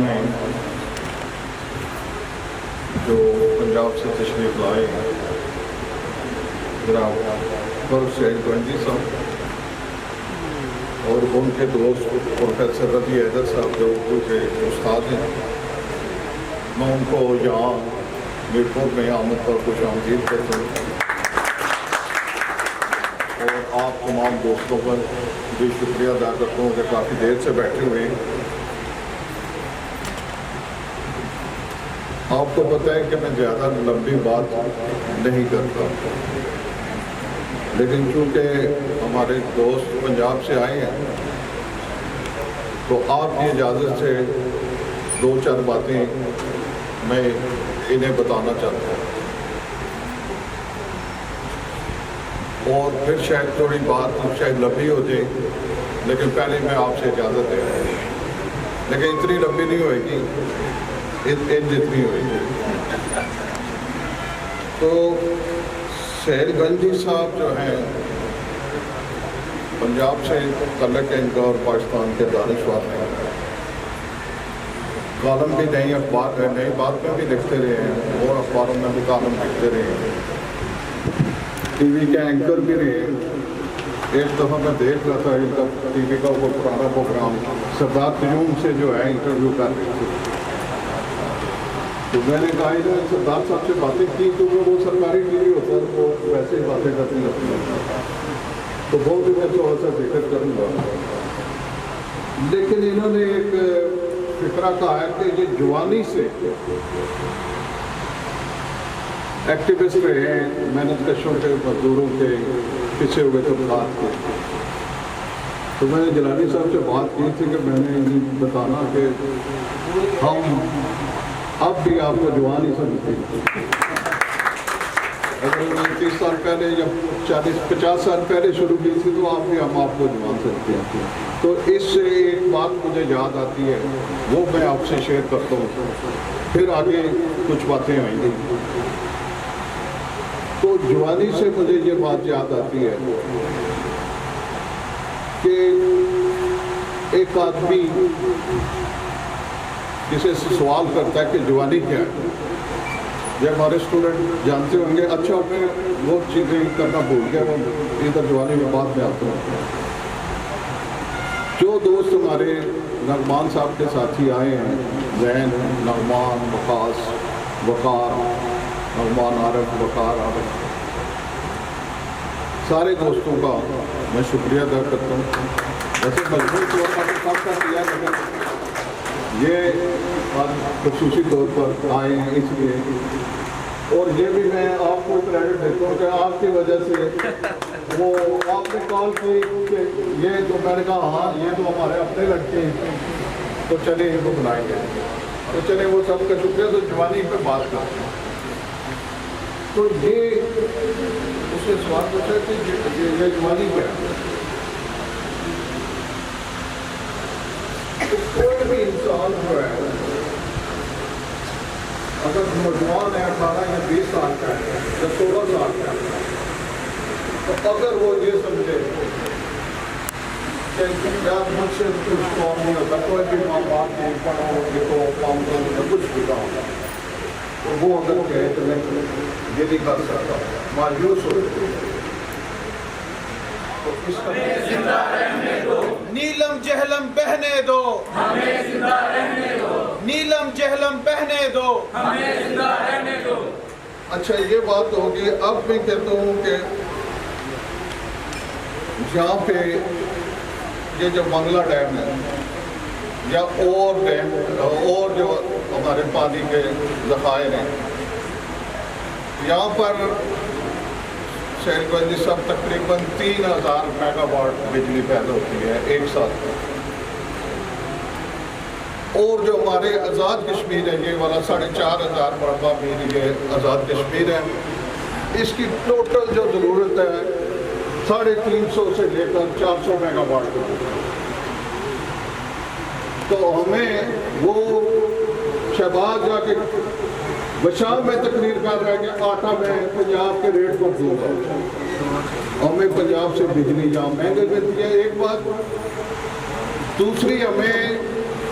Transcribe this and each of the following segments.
ہیں جو پنجاب سے تشریف لائے ہیں، جناب فرق سعید گنجی صاحب اور ان کے دوست پروفیسر ربیع حیدر صاحب جو اردو کے استاد ہیں، میں ان کو یہاں میرپور میں آمد پر خوش آمدید کرتا ہوں، اور آپ تمام دوستوں پر بھی شکریہ ادا کرتا ہوں کہ کافی دیر سے بیٹھے ہوئے ہیں۔ آپ کو پتہ ہے کہ میں زیادہ لمبی بات نہیں کرتا، لیکن چونکہ ہمارے دوست پنجاب سے آئے ہیں تو آپ کی اجازت سے دو چار باتیں میں انہیں بتانا چاہتا ہوں، اور پھر شاید تھوڑی بات شاید لمبی ہو جائے، لیکن پہلے میں آپ سے اجازت دے رہا ہوں، لیکن اتنی لمبی نہیں ہوئے گی جتنی ہوئے گی۔ تو سعید گنجی صاحب جو ہیں پنجاب سے تعلق ہے ان کا اور پاکستان کے دانشور ہیں، کالم بھی نئی اخبار نئی بات میں بھی لکھتے رہے ہیں اور اخباروں میں بھی کالم لکھتے رہے ہیں، ٹی وی کے اینکر بھی رہے ہیں۔ ایک دفعہ میں دیکھ رہا تھا ان کا ٹی وی کا وہ پرانا پروگرام سردار قیوم سے جو ہے انٹرویو کر رہے تھے، تو میں نے کہا سردار صاحب سے باتیں کی کیونکہ وہ سرکاری ٹی وی ہوتا ہے وہ ویسے ہی باتیں کرتی رہتی ہیں، تو بہت ہی میں تھوڑا سا ذکر کروں گا، لیکن انہوں نے ایک فکرہ کہا ہے کہ یہ جوانی سے ایکٹیوسٹ رہے ہیں، محنت کشوں کے، مزدوروں کے، پیچھے ہوئے طبقات کے۔ تو میں نے جیلانی صاحب سے بات کی تھی کہ میں نے انہیں بتانا کہ ہم اب بھی آپ کو جوان ہی سمجھتے ہیں، اگر 29 سال پہلے یا 40-50 سال پہلے شروع کی تھی تو آپ بھی ہم آپ کو جوان سمجھتے ہیں۔ تو اس سے ایک بات مجھے یاد آتی ہے، وہ میں آپ سے شیئر کرتا ہوں، پھر آگے کچھ باتیں آئیں گی۔ تو جوانی سے مجھے یہ بات یاد آتی ہے کہ ایک آدمی کسی سے سوال کرتا ہے کہ جوانی کیا ہے، یہ ہمارے اسٹوڈنٹ جانتے ہوں گے، اچھا میں وہ چیزیں کرنا بھول گیا، وہ ادھر جوانی میں بعد میں آتا ہوں۔ جو دوست ہمارے نغمان صاحب کے ساتھی آئے ہیں، زین، نغمان، وقاص، وقار، نغمان عارف، وقار عارف، سارے دوستوں کا میں شکریہ ادا کرتا ہوں۔ ویسے مضبوط طور پر سب کا کیا ہے، یہ خصوصی طور پر آئے ہیں اس لیے، اور یہ بھی میں آپ کو کریڈٹ دیتا ہوں کہ آپ کی وجہ سے وہ آپ نے کال کی کہ یہ تو میں نے کہا ہاں یہ تو ہمارے اپنے لڑکے ہیں تو چلے ان کو بلائیں گے، تو چلے وہ سب کا شکریہ۔ تو جوانی پہ بات کرتے ہیں، تو یہ اس سے سوال پوچھا کہ یہ جوانی کیا ہے؟ کوئی بھی انسان جو ہے اگر نوجوان ہے 18 یا 20 سال کا ہے یا 16 سال کا ہے، تو اگر وہ یہ سمجھے کہ یار مجھ سے کچھ کام نہیں ہوتا، کوئی بھی ماں باپ نہیں، پڑھو لکھو کام کرو یا کچھ بھی کام ہوتا، تو وہ اگر کہے کہ میں یہ نہیں کر سکتا، مایوس ہو تو اس کا نیلم جہلم بہنے دو، ہمیں زندہ رہنے دو، نیلم جہلم بہنے دو، ہمیں زندہ رہنے دو۔ اچھا یہ بات ہوگی۔ اب میں کہتا ہوں کہ یہاں پہ یہ جو منگلہ ڈیم ہے یا اور ڈیم اور جو ہمارے پانی کے ذخائر ہیں، یہاں پر سعید گنجی صاحب تقریباً 3000 میگا واٹ بجلی پیدا ہوتی ہے ایک ساتھ، اور جو ہمارے آزاد کشمیر ہے یہ والا 4500 مربع میل یہ آزاد کشمیر ہے، اس کی ٹوٹل جو ضرورت ہے 350 سے لے کر 400 میگا واٹ کی، تو ہمیں وہ شہباز جا کے بشام میں تقریر کر رہے ہیں کہ آٹا میں پنجاب کے ریٹ پر دوں گا، ہمیں پنجاب سے بجلی یہاں مہنگی ملتی ہے ایک بات، دوسری ہمیں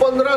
15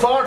60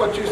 25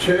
6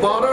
12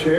6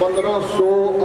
1500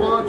5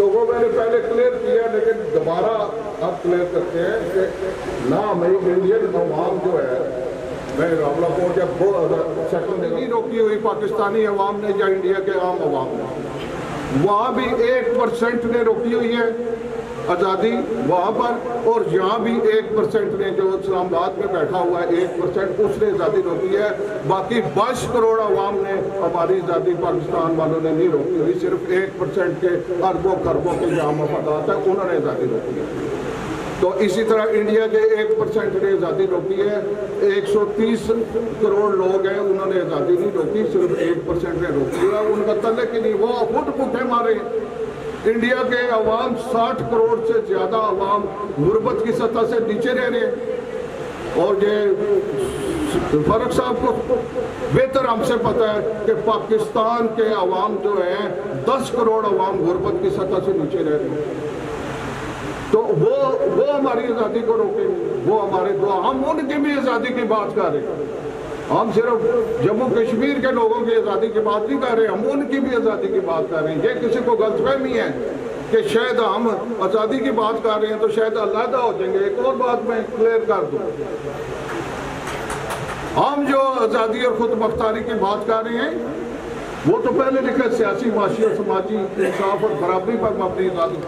تو وہ میں نے پہلے کلیئر کیا، لیکن دوبارہ اب کلیئر کرتے ہیں کہ نہ ہمیں انڈین عوام جو ہے، میں راولہ کوٹ جب سیکنڈ نہیں روکی ہوئی پاکستانی عوام نے یا انڈیا کے عام عوام نے، وہاں بھی 1% نے روکی ہوئی ہے آزادی وہاں پر، اور یہاں بھی 1% نے جو اسلام آباد میں بیٹھا ہوا ہے 1% اس نے آزادی روکی ہے، باقی 22 کروڑ عوام نے ہماری آزادی پاکستان والوں نے نہیں روکی ہوئی، صرف 1% کے اربوں خربوں کے جہاں مفادات ہیں انہوں نے آزادی روکی ہے۔ تو اسی طرح انڈیا کے 1% نے آزادی روکی ہے، 130 کروڑ لوگ ہیں انہوں نے آزادی نہیں روکی، صرف 1% نے روکی ہے، ان کا تعلق ہی نہیں، وہ خود بھوکے مارے ہیں۔ انڈیا کے عوام 60 کروڑ سے زیادہ عوام غربت کی سطح سے نیچے رہ رہے ہیں، اور یہ فرق صاحب کو بہتر ہم سے پتہ ہے کہ پاکستان کے عوام جو ہیں 10 کروڑ عوام غربت کی سطح سے نیچے رہ رہے ہیں، تو وہ ہماری آزادی کو روکیں گے، وہ ہمارے دعا، ہم ان کی بھی آزادی کی بات کر رہے ہیں، ہم صرف جموں کشمیر کے لوگوں کی آزادی کی بات نہیں کر رہے، ہم ان کی بھی آزادی کی بات کر رہے ہیں۔ یہ کسی کو غلط فہمی ہے کہ شاید ہم آزادی کی بات کر رہے ہیں تو شاید علیحدہ ہو جائیں گے۔ ایک اور بات میں کلیئر کر دوں، ہم جو آزادی اور خود مختاری کی بات کر رہے ہیں وہ تو پہلے لکھا سیاسی، معاشی اور سماجی انصاف اور برابری پر مبنی آزادی،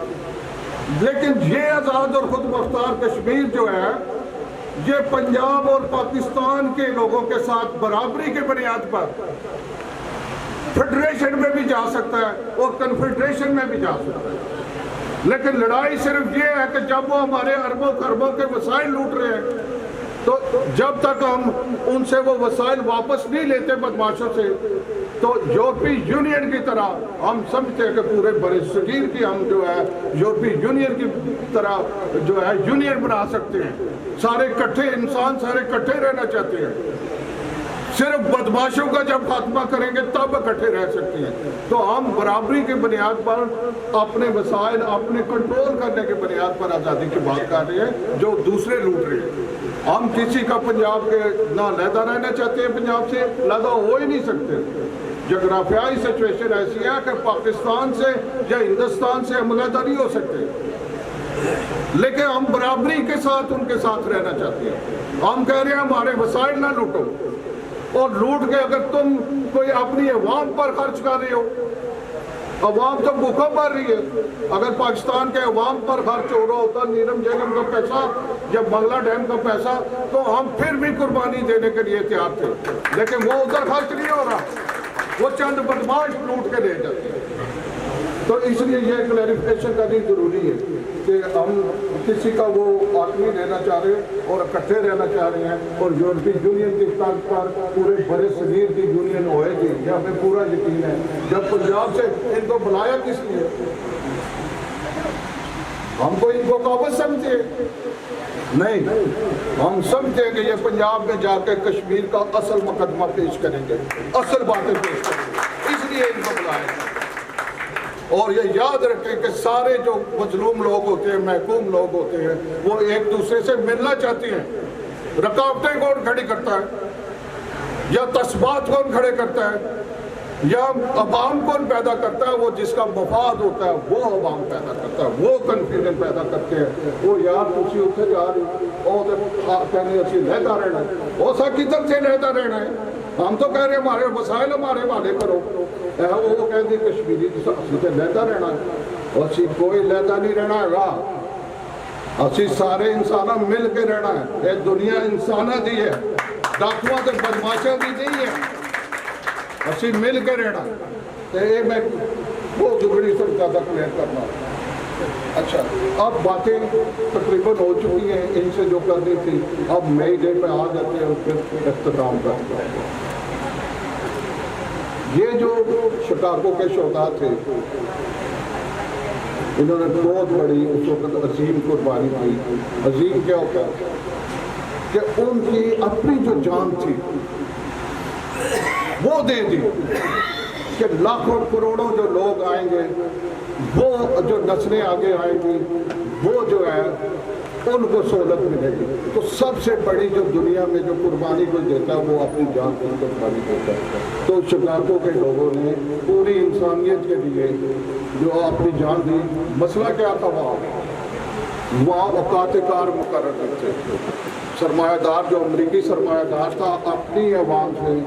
لیکن یہ آزاد اور خود مختار کشمیر جو ہے یہ پنجاب اور پاکستان کے لوگوں کے ساتھ برابری کی بنیاد پر فیڈریشن میں بھی جا سکتا ہے اور کنفیڈریشن میں بھی جا سکتا ہے، لیکن لڑائی صرف یہ ہے کہ جب وہ ہمارے اربوں خربوں کے وسائل لوٹ رہے ہیں تو جب تک ہم ان سے وہ وسائل واپس نہیں لیتے بدماشوں سے، تو یورپی یونین کی طرح ہم سمجھتے ہیں کہ پورے برِ صغیر کی ہم جو ہے یورپی یونین کی طرح جو ہے یونین بنا سکتے ہیں، سارے کٹھے انسان سارے کٹھے رہنا چاہتے ہیں، صرف بدماشوں کا جب خاتمہ کریں گے تب اکٹھے رہ سکتے ہیں۔ تو ہم برابری کی بنیاد پر اپنے وسائل اپنے کنٹرول کرنے کی بنیاد پر آزادی کی بات کر رہے ہیں جو دوسرے لوٹ رہے ہیں۔ ہم کسی کا پنجاب کے نہ علیحدہ رہنا چاہتے ہیں، پنجاب سے علیحدہ ہو ہی نہیں سکتے، جغرافیائی سچویشن ایسی ہے کہ پاکستان سے یا ہندوستان سے ہم علیحدہ نہیں ہو سکتے، لیکن ہم برابری کے ساتھ ان کے ساتھ رہنا چاہتے ہیں۔ ہم کہہ رہے ہیں ہمارے وسائل نہ لوٹو، اور لوٹ کے اگر تم کوئی اپنی عوام پر خرچ کر رہے ہو، عوام تو بھوکا مر رہی ہے، اگر پاکستان کے عوام پر خرچ ہو رہا ہوتا نیرم جیگم کا پیسہ یا بنگلہ ڈیم کا پیسہ تو ہم پھر بھی قربانی دینے کے لیے تیار تھے، لیکن وہ ادھر خرچ نہیں ہو رہا، وہ چند بدماش لوٹ کے لے جاتے ہیں۔ تو اس لیے یہ کلیریفیکیشن کرنی ضروری ہے کہ ہم کسی کا وہ آدمی لینا چاہ رہے ہیں اور اکٹھے رہنا چاہ رہے ہیں، اور یورپی یونین کی طرف پر پورے برِ صغیر کی یونین ہوئے گی یہ ہمیں پورا یقین ہے۔ جب پنجاب سے ان کو بلایا کس لیے؟ ہم کو ان کو قابل سمجھتے ہیں؟ نہیں، ہم سمجھتے ہیں کہ یہ پنجاب میں جا کے کشمیر کا اصل مقدمہ پیش کریں گے، اصل باتیں پیش کریں گے، اس لیے ان کو بلایا گیا۔ اور یہ یاد رکھیں کہ سارے جو مظلوم لوگ ہوتے ہیں، محکوم لوگ ہوتے ہیں، وہ ایک دوسرے سے ملنا چاہتے ہیں۔ رکاوٹیں کون کھڑی کرتا ہے، یا تسبات کون کھڑے کرتا ہے، یا عوام کون پیدا کرتا ہے؟ وہ جس کا مفاد ہوتا ہے وہ عوام پیدا کرتا ہے، وہ کنفیوژن پیدا کرتے ہیں۔ وہ یار تسی اتنے جا رہے ہو تو کہنے اسی لہتا رہنا ہے، وہ سا کدھر سے لہتا رہنا ہے؟ ہم تو کہہ رہے ہیں ہمارے وسائل ہمارے حوالے کرو، وہ کہتے ہیں کشمیری اسی سے لہتا رہنا ہے، اسی کوئی لہتا نہیں رہنا ہے گا، اسی سارے انسانہ مل کے رہنا ہے۔ یہ دنیا انسانہ دی ہے، ڈاکوہ تے بدماشاں دی نہیں ہے، اسی مل کے رہنا ہے۔ یہ میں وہ دگڑی سے زیادہ کلیئر کرنا۔ اچھا، اب باتیں تقریباً ہو چکی ہیں، ان سے جو کرنی تھی اب مئی ڈے پہ آ جاتے ہیں، پھر اختتام کرتے ہیں۔ یہ جو شکارکو کے شہداء تھے انہوں نے بہت بڑی اس وقت عظیم قربانی کی۔ عظیم کیا ہوتا ہے کہ ان کی اپنی جو جان تھی وہ دے دی کہ لاکھوں کروڑوں جو لوگ آئیں گے، وہ جو نسلیں آگے آئیں گی وہ جو ہے ان کو سہولت ملے گی. تو سب سے بڑی جو دنیا میں جو قربانی کو دیتا ہے وہ اپنی جان کو قربانی دیتا ہے. تو شکارکو کے لوگوں نے پوری انسانیت کے لیے جو اپنی جان دی. مسئلہ کیا تھا وہاں اوقات کار مقرر کرتے تھے. سرمایہ دار جو امریکی سرمایہ دار تھا اپنی عوام سے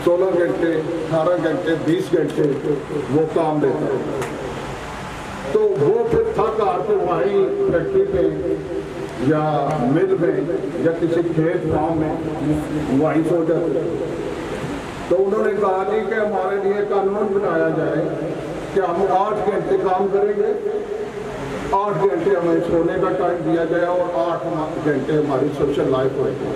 16 گھنٹے 18 گھنٹے 20 گھنٹے وہ کام لیتا ہے. تو وہ پھر تھک آ کے وہیں فیکٹری پہ یا مل میں یا کسی کھیت گاؤں میں وہیں سو جاتے. تو انہوں نے کہا نہیں کہ ہمارے لیے قانون بنایا جائے کہ ہم 8 گھنٹے کام کریں گے, 8 گھنٹے ہمیں سونے کا ٹائم دیا جائے اور 8 گھنٹے ہماری سوشل لائف ہوئے گی.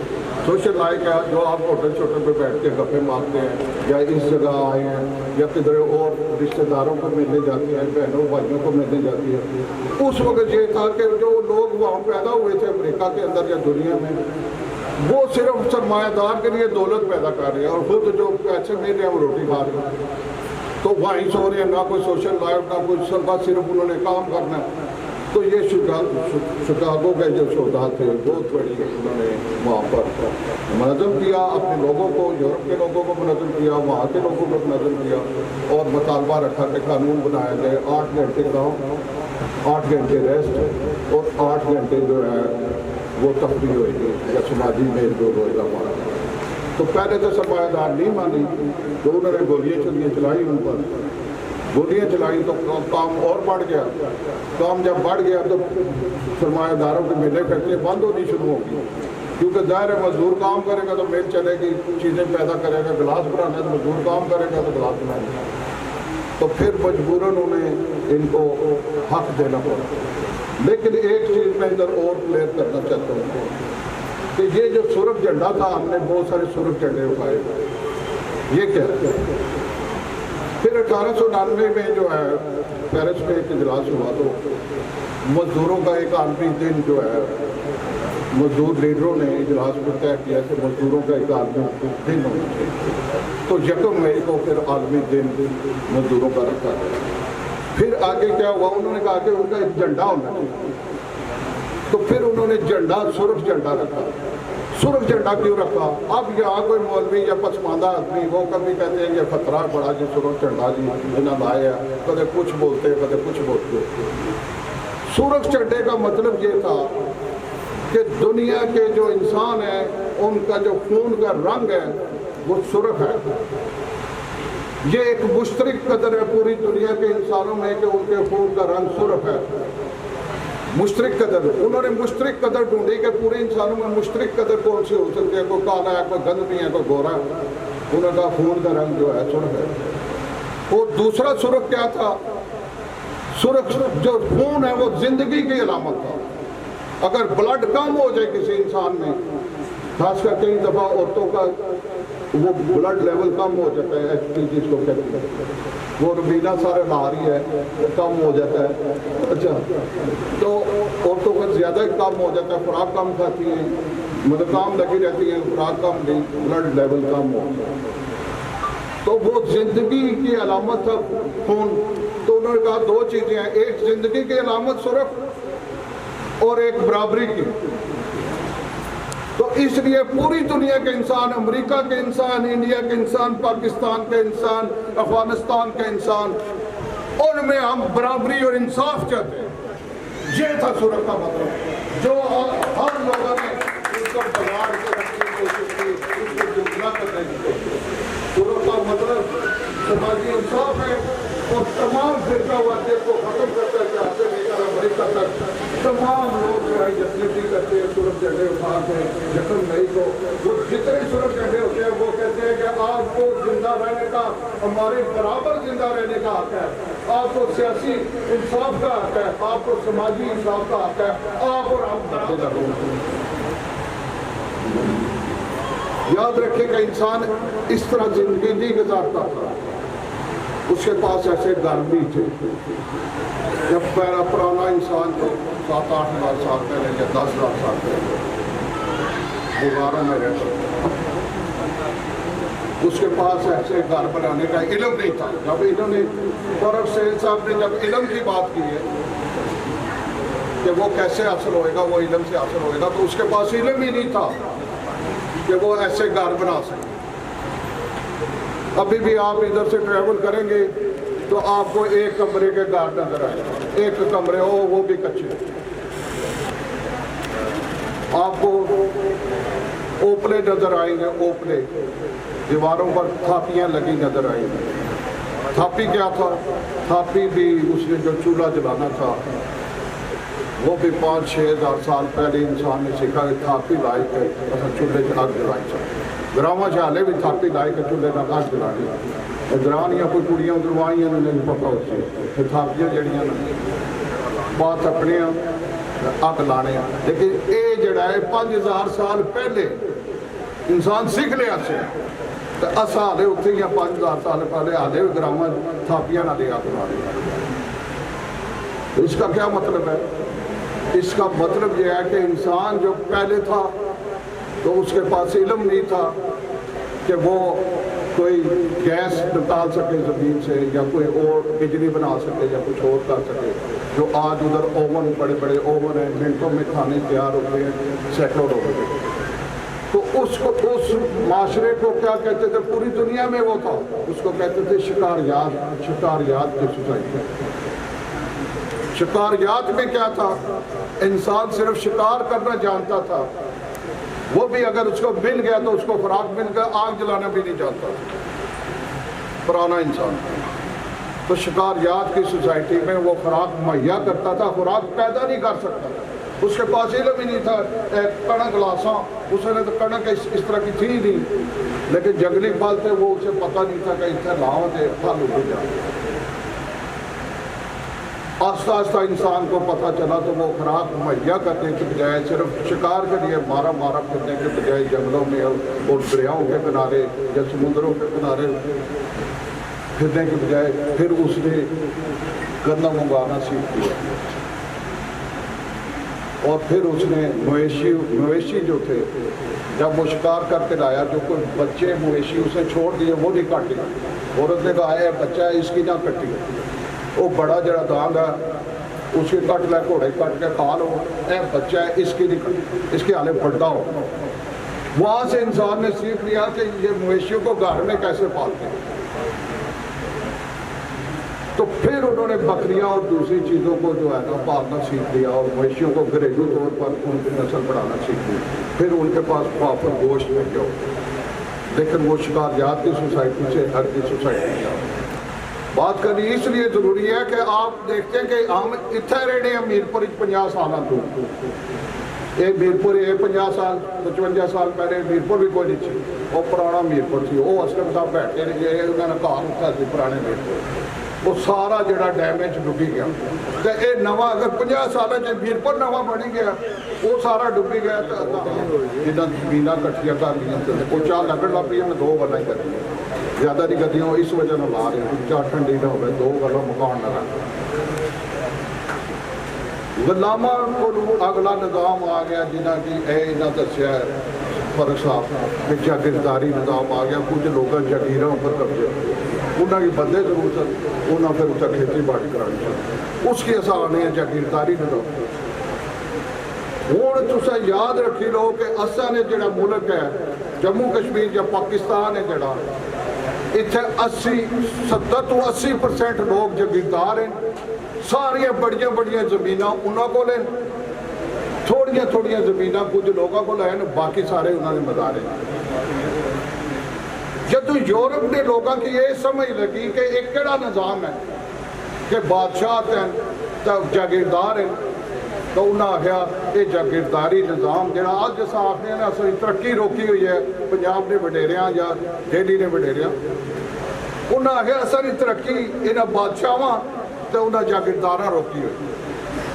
سوشل لائف ہے جو آپ ہوٹل چھوٹے پہ بیٹھ کے گپے مارتے ہیں یا اس جگہ آئے ہیں یا کدھر اور رشتہ داروں کو ملنے جاتے ہیں, بہنوں بھائیوں کو ملنے جاتی ہے. اس وقت یہ تھا کہ جو لوگ وہاں پیدا ہوئے تھے امریکہ کے اندر یا دنیا میں وہ صرف سرمایہ دار کے لیے دولت پیدا کر رہے ہیں اور خود جو پیسے مل رہے ہیں وہ روٹی کھا رہے ہیں. تو وہیں سو رہے ہیں, نہ کوئی سوشل لائف نہ کوئی سربت, صرف انہوں نے کام کرنا ہے. تو یہ شکارکو کے جو شہدا تھے بہت بڑی انہوں نے وہاں پر منظم کیا, اپنے لوگوں کو, یورپ کے لوگوں کو منظم کیا, وہاں کے لوگوں کو منظم کیا اور مطالبہ رکھا کہ قانون بنایا جائے 8 گھنٹے کام, 8 گھنٹے ریسٹ اور 8 گھنٹے جو ہے وہ تفریح ہوئے گی یا سماجی میل جول ہوئے گا ہمارا. تو پہلے تو سرمایہ دار نہیں مانی تو انہوں نے گولیاں چلیاں چلائی, ان پر گولیاں چلائی تو کام اور بڑھ گیا. کام جب بڑھ گیا تو سرمایہ داروں کے میلیں فیکٹریاں بند ہونی شروع ہو گئی, کیونکہ ظاہر ہے مزدور کام کرے گا تو میل چلے گی, چیزیں پیدا کرے گا, گلاس بنانا ہے تو مزدور کام کرے گا تو گلاس بنائے گا. تو پھر مجبوراً انہیں ان کو حق دینا پڑا. لیکن ایک چیز میں ادھر اور کلیئر کرنا چاہتا ہوں کہ یہ جو سرخ جھنڈا تھا, ہم نے بہت سارے سرخ جھنڈے اٹھائے. یہ کیا ہے؟ پھر 1899 میں جو ہے پیرس میں ایک اجلاس ہوا تو مزدوروں کا ایک عالمی دن جو ہے مزدور لیڈروں نے اجلاس میں طے کیا کہ مزدوروں کا ایک عالمی دن ہونا چاہیے. تو 1 مئی کو پھر عالمی دن مزدوروں کا رکھا گیا. پھر آگے کیا ہوا, انہوں نے کہا کہ ان کا ایک جھنڈا ہونا چاہیے. تو پھر انہوں نے جھنڈا سرخ جھنڈا رکھا. سرخ جھنڈا کیوں رکھا؟ اب یہاں کوئی مولوی یا پسماندہ آدمی وہ کبھی کہتے ہیں یہ خطرہ بڑا جی سرخ جھنڈا جی انہوں لایا, کدے کچھ بولتے کدے کچھ بولتے. سرخ جھنڈے کا مطلب یہ تھا کہ دنیا کے جو انسان ہیں ان کا جو خون کا رنگ ہے وہ سرخ ہے. یہ ایک مشترک قدر ہے پوری دنیا کے انسانوں میں کہ ان کے خون کا رنگ سرخ ہے. مشترک قدر, انہوں نے مشترک قدر ڈھونڈی کہ پورے انسانوں میں مشترک قدر کون سی ہو سکتی ہے. کوئی کالا ہے, کوئی گند نہیں ہے, کوئی گورا ہے. انہوں کا خون کا رنگ جو ہے سرخ ہے. اور دوسرا سرخ کیا تھا؟ سرخ جو خون ہے وہ زندگی کی علامت تھا. اگر بلڈ کم ہو جائے کسی انسان میں, خاص کر کئی دفعہ عورتوں کا وہ بلڈ لیول کم ہو جاتا ہے, ایچ پی جس کو کہتے ہیں, وہ ربینہ سارے ناری ہے کم ہو جاتا ہے. اچھا, تو عورتوں کا زیادہ کم ہو جاتا ہے, خوراک کم کھاتی ہیں, مطلب کام لگی رہتی ہیں, خوراک کم نہیں, بلڈ لیول کم ہو. تو وہ زندگی کی علامت تھا خون. تو انہوں نے کہا 2 چیزیں ہیں, ایک زندگی کی علامت سرخ اور ایک برابری کی. تو اس لیے پوری دنیا کے انسان, امریکہ کے انسان, انڈیا کے انسان, پاکستان کے انسان, افغانستان کے انسان, ان میں ہم برابری اور انصاف چاہتے ہیں. یہ تھا سرخ کا مطلب جو ہر لوگوں نے اس کو بگاڑ کے رکھنے کی کوشش کی, اس کو جلدنا کرنے کی کوشش کی. سرخ کا مطلب سماجی انصاف ہے اور تمام فرقہ واریت کو ختم کرتا ہے. چاہتے لے کر امریکہ تک تمام لوگ جو ہے یکجہتی کرتے ہیں سرخ جھنڈے اٹھا کے 1 مئی کو. وہ جتنے سرخ جھنڈے ہوتے ہیں وہ کہتے ہیں کہ آپ کو زندہ رہنے کا, ہمارے برابر زندہ رہنے کا حق ہے, آپ کو سیاسی انصاف کا حق ہے, آپ کو سماجی انصاف کا حق ہے, آپ اور ہم برابر ہیں. یاد رکھیں کہ انسان اس طرح زندگی نہیں گزارتا تھا. اس کے پاس ایسے گھر بھی تھے. جب پہلا پرانا انسان تھا 7-8 ہزار سال پہلے یا 10,000 سال پہلے غاروں میں رہتا تھا, اس کے پاس ایسے گھر بنانے کا علم نہیں تھا. جب انہوں نے فاروق سہیل صاحب نے جب علم کی بات کی ہے کہ وہ کیسے حاصل ہوئے گا, وہ علم سے حاصل ہوئے گا, تو اس کے پاس علم ہی نہیں تھا کہ وہ ایسے گھر بنا سکے. ابھی بھی آپ ادھر سے ٹریول کریں گے تو آپ کو ایک کمرے کے گھر نظر آئے گا, ایک کمرے ہو وہ بھی کچے. آپ کو اوپلے نظر آئیں گے, اوپلے دیواروں پر تھاپیاں لگی نظر آئیں گی. تھاپی کیا تھا؟ تھاپی بھی اس نے جو چولہا جلانا تھا وہ بھی 5-6 ہزار سال پہلے انسان نے سیکھا کہ تھاپی لائی کے چولہے سے آگ جلائی چاہیے. گراواں چالے بھی تھاپی لائی کے چولہے میں آگ جلانی. گرانیاں کوئی کڑیاں دروائیاں نہیں پتا ہوتی, پھر تھاپیاں جڑیاں بات اپنے اگ لانے. لیکن یہ جڑا ہے 5000 سال پہلے انسان سیکھ لیا سے, تو اصا ہالے اتنے ہی 5000 سال پہلے ہالے گراواں تھاپیاں نہ دے اگ لانے. اس کا کیا مطلب ہے؟ اس کا مطلب یہ ہے کہ انسان جو پہلے تھا تو اس کے پاس علم نہیں تھا کہ وہ کوئی گیس نکال سکے زمین سے, یا کوئی اور بجلی بنا سکے, یا کچھ اور کر سکے. جو آج ادھر اوون, بڑے بڑے اوون ہیں, منٹوں میں کھانے تیار ہوتے ہیں, سینکڑوں روپے. تو اس معاشرے کو کیا کہتے تھے؟ پوری دنیا میں وہ تھا, اس کو کہتے تھے شکاریات کی سوسائٹی. شکاریات میں کیا تھا؟ انسان صرف شکار کرنا جانتا تھا, وہ بھی اگر اس کو مل گیا تو اس کو خوراک مل گیا, آگ جلانا بھی نہیں جانتا پرانا انسان. تو شکاریات کی سوسائٹی میں وہ خوراک مہیا کرتا تھا, خوراک پیدا نہیں کر سکتا تھا, اس کے پاس علم ہی نہیں تھا. کڑک لاساں, اس نے تو کڑک اس طرح کی تھی نہیں, لیکن جنگلی پھل تھے, وہ اسے پتہ نہیں تھا کہ اتنے لاؤں تھے پھل اگ جائے. آہستہ آہستہ انسان کو پتہ چلا تو وہ خوراک مہیا کرنے کے بجائے صرف شکار کے لیے مارا پھرنے کے بجائے جنگلوں میں اور دریاؤں کے کنارے یا سمندروں کے کنارے پھرنے کے بجائے پھر اس نے گندم اگانا سیکھ لیا. اور پھر اس نے مویشی جو تھے جب وہ شکار کر کے لایا, جو کوئی بچے مویشی اسے چھوڑ دیے وہ نہیں کاٹے. عورت نے کہا ہے بچہ ہے اس کی نہ کٹی, وہ بڑا جڑا دانگ ہے اس کی کٹ لے, گھوڑے کٹ کے کھا لو, اے بچہ ہے اس کی نہیں کٹی, اس کے حالے بڑا ہو. وہاں سے انسان نے سیکھ لیا کہ یہ مویشیوں کو گھر میں کیسے پالتے ہیں. تو پھر انہوں نے بکریاں اور دوسری چیزوں کو جو ہے نا پالنا سیکھ لیا, اور مویشیوں کو گھریلو طور پر ان کی نسل بڑھانا سیکھ لی. پھر ان کے پاس پراپر گوشت میں جو, لیکن وہ شکاریات کی سوسائٹی سے ہر کی سوسائٹی کا بات کرنی اس لیے ضروری ہے کہ آپ دیکھتے ہیں کہ ہم اتنے رہنے ہیں میرپور 50 سال تو یہ میرپور یہ 50 سال 55 سال پہلے میرپور بھی کوئی نہیں تھی, وہ پرانا میرپور تھی. وہ اسکر صاحب بیٹھے رہے, انہوں نے کہا ہوتا تھی پرانے میرپور, وہ سارا جڑا ڈیمیج ڈبی گیا. تو یہ نواں اگر 50 سال میرپور نواں بنی گیا, وہ سارا ڈبی گیا. جنہیں زمیناں کٹھیاں کر لیا, وہ چاہ لگن لگ پی, میں 2 گلاں کر دیا, زیادہ نہیں کردیاں, اس وجہ نہ لا رہے ہیں. چاہ ٹھنڈی نہ ہوئے 2 گلاں مکان نہ رکھ. غلامہ کو اگلا نظام آ گیا جنہ کی انہاں دسیا ہے فرق صاحب کہ جاگیرداری نظام آ گیا. کچھ لوگوں جاگیراں پر قبضے, انہوں کی بندے ضرور سن, انہوں پھر اتنا کھیتی باڑی کرانی چاہیے. اس کی آسان ہے جاگیرداری نظام. ہوں تسا یاد رکھی لو کہ اساں نے جڑا ملک ہے جموں کشمیر یا پاکستان ہے جڑا, اتنے 70 to 80% لوگ جاگیردار ہیں. ساریاں بڑیاں بڑیاں زمیناں انہوں کو لیں, تھوڑیاں زمیناں کچھ لوگوں کو لیں, باقی سارے انہوں نے مدارے. جب یورپ نے لوگوں کی یہ سمجھ لگی کہ ایک کیڑا نظام ہے کہ بادشاہ ہیں تو جاگیردار ہیں, تو انہوں نے کہا یہ جاگیرداری نظام جہاں آج جیسا آخر نے اصل ترقی روکی ہوئی ہے پنجاب نے وڈیریاں یا دہلی نے وڈیریاں, انہوں نے کہا اصل ترقی انہاں بادشاہاں تو انہاں جاگیرداراں روکی ہوئی.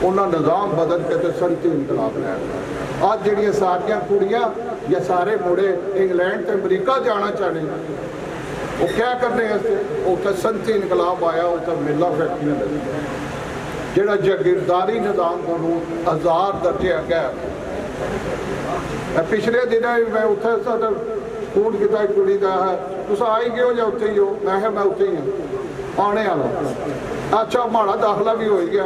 انہاں نظام بدل کے تو صنعتی انقلاب لے آیا. آج جڑیاں ساریاں کڑیاں یا سارے مڑے انگلینڈ تے امریکہ جانا چاہنے ہیں, وہ کیا کرنے ہیں؟ اتنے صنعتی انقلاب آیا, اتنے ملہ فیکٹریاں لگی. جڑا جاگیرداری نظام کو 1000 درجے گیا. پچھلے دنوں میں اتنے فون کیا ایک کڑی کا ہے, تسا آئی گئے ہو یا اتنے ہی ہو؟ میں اتنے ہی ہوں, آنے والا. اچھا ماڑا داخلہ بھی ہو گیا,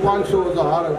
500,000